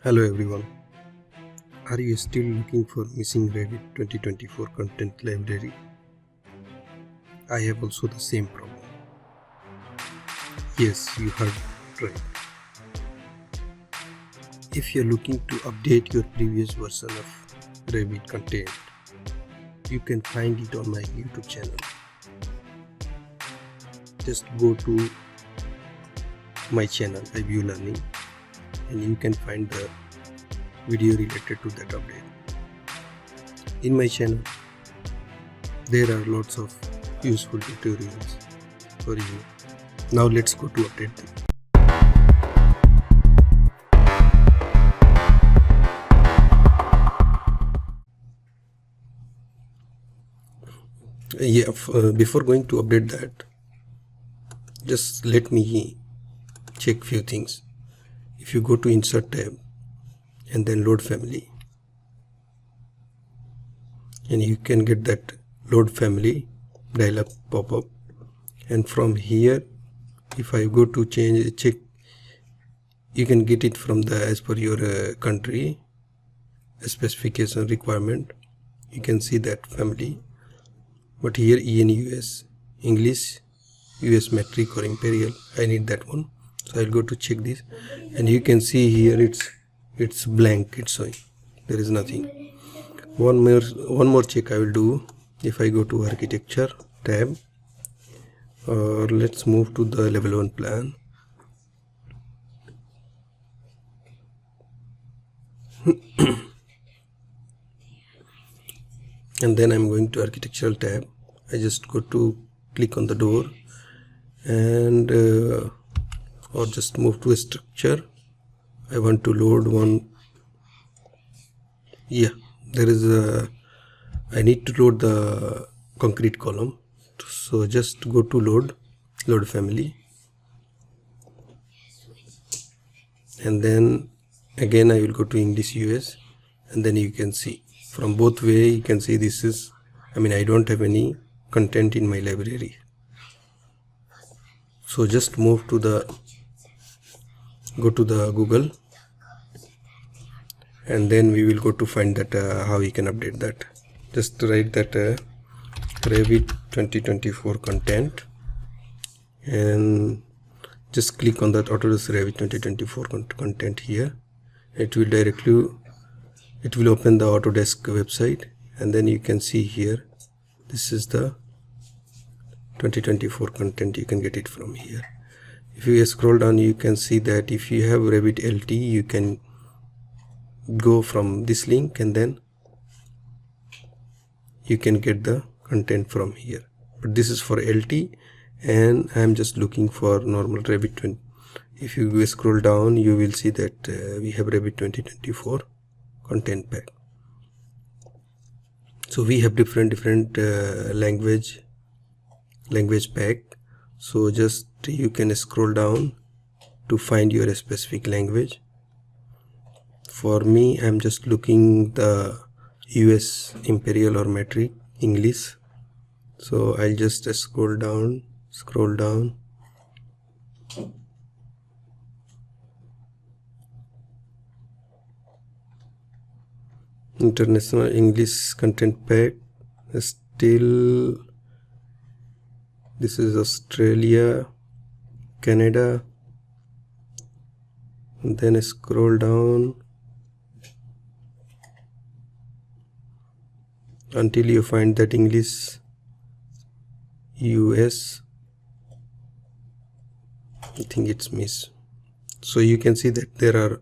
Hello everyone. Are you still looking for missing Revit 2024 content library? I have also the same problem. Yes, you heard right. If you're looking to update your previous version of Revit content, you can find it on my YouTube channel. Just go to my channel, IBU Learning, and you can find the video related to that update. In my channel, there are lots of useful tutorials for you. Now let's go to update them. Before going to update that, just let me check few things. If you go to Insert tab and then Load Family, and you can get that Load Family dialog pop up, and from here if I go to check, you can get it from the as per your country specification requirement. You can see that family, but here EN US, English, US metric or imperial, I need that one, so I'll go to check this, and you can see here it's blank, it's showing there is nothing. One more check I will do. If I go to Architecture tab, or let's move to the level 1 plan. And then I'm going to Architectural tab. I just go to click on the door, and or just move to a structure. I want to load one. There is a, I need to load the concrete column, so just go to load family, and then again I will go to English US, and then you can see from both way, you can see this is, I don't have any content in my library. So just move to go to the Google, and then we will go to find that how we can update that. Just write that Revit 2024 content, and just click on that Autodesk Revit 2024 content here. It will open the Autodesk website, and then you can see here this is the 2024 content. You can get it from here. If you scroll down, you can see that if you have Revit LT, you can go from this link, and then you can get the content from here. But this is for LT, and I am just looking for normal Revit 20. If you scroll down, you will see that we have Revit 2024 content pack. So we have different language pack. So just you can scroll down to find your specific language. For me, I'm just looking the US imperial or metric English, so I'll just scroll down. International English content pack, still this is Australia, Canada, and then scroll down until you find that English US. I think it's miss. So you can see that there are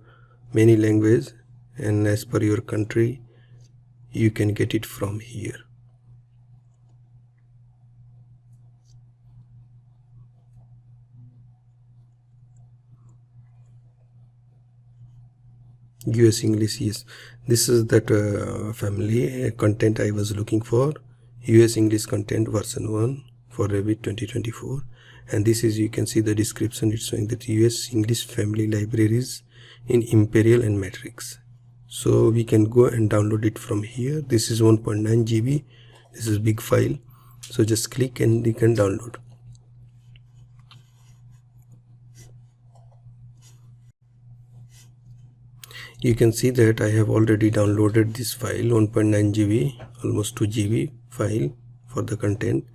many languages, and as per your country you can get it from here. US English, yes, this is that family content I was looking for. US English content version 1 for Revit 2024, and this is, you can see the description, it's showing that US English family libraries in imperial and matrix. So we can go and download it from here. This is 1.9 GB. This is big file, so just click and you can download. You can see that I have already downloaded this file, 1.9 GB, almost 2 GB file for the content,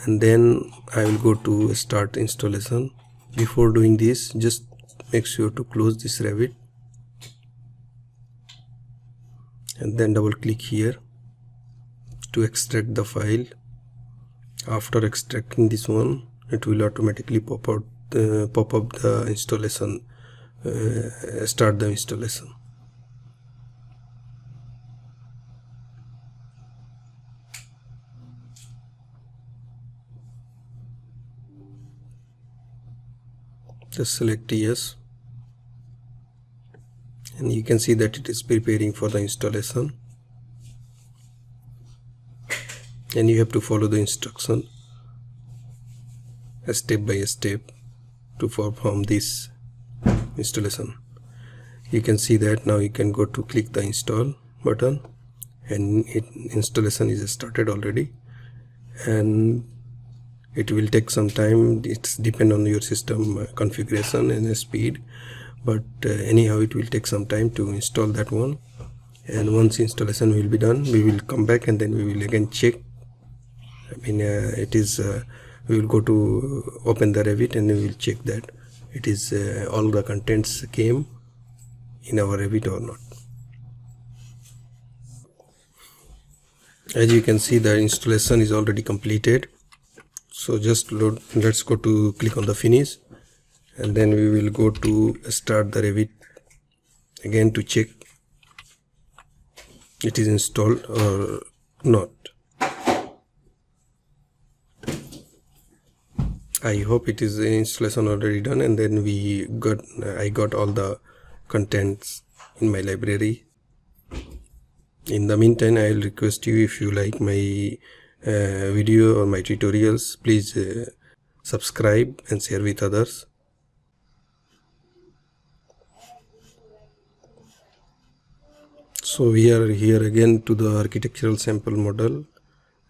and then I will go to start installation. Before doing this, just make sure to close this Revit and then double click here to extract the file. After extracting this one, it will automatically pop up the installation, start the installation. Just select yes, and you can see that it is preparing for the installation, and you have to follow the instruction step by step to perform this installation. You can see that now you can go to click the install button, and installation is started already, and it will take some time. It's depend on your system configuration and speed, but anyhow it will take some time to install that one. And once installation will be done, we will come back and then we will again check. We will go to open the Revit and we will check that it is all the contents came in our Revit or not. As you can see, the installation is already completed. So just let's go to click on the finish, and then we will go to start the Revit again to check it is installed or not. I hope it is installation already done, and then I got all the contents in my library. In the meantime, I will request you, if you like my video or my tutorials, please subscribe and share with others. So we are here again to the architectural sample model,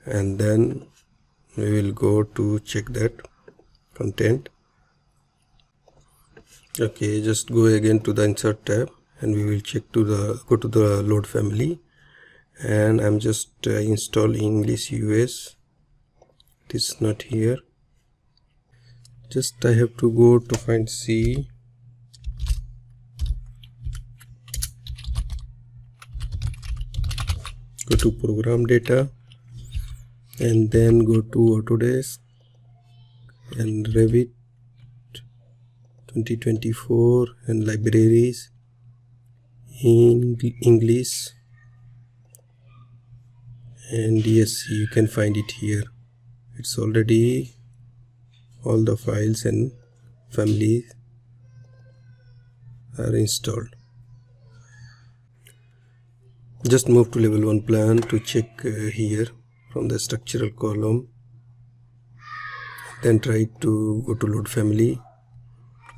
and then we will go to check that content. Okay, just go again to the insert tab, and we will go to the load family, and I'm just install English US. It is not here. Just I have to go to find C. Go to program data, and then go to Autodesk and Revit 2024 and libraries in English, and yes, you can find it here. It's already all the files and families are installed. Just move to level 1 plan to check here from the structural column, then try to go to load family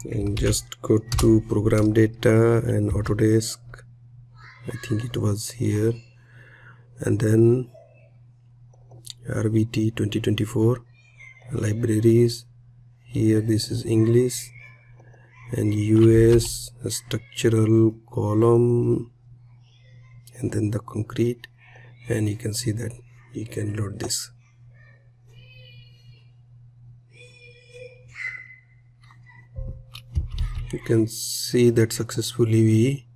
and just go to program data and Autodesk. I think it was here, and then RVT 2024 libraries. Here this is English, and US structural column, and then the concrete, and you can see that you can load this. You can see that successfully we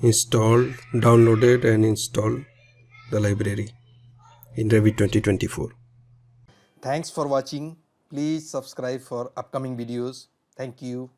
downloaded and installed the library in Revit 2024. Thanks for watching. Please subscribe for upcoming videos. Thank you.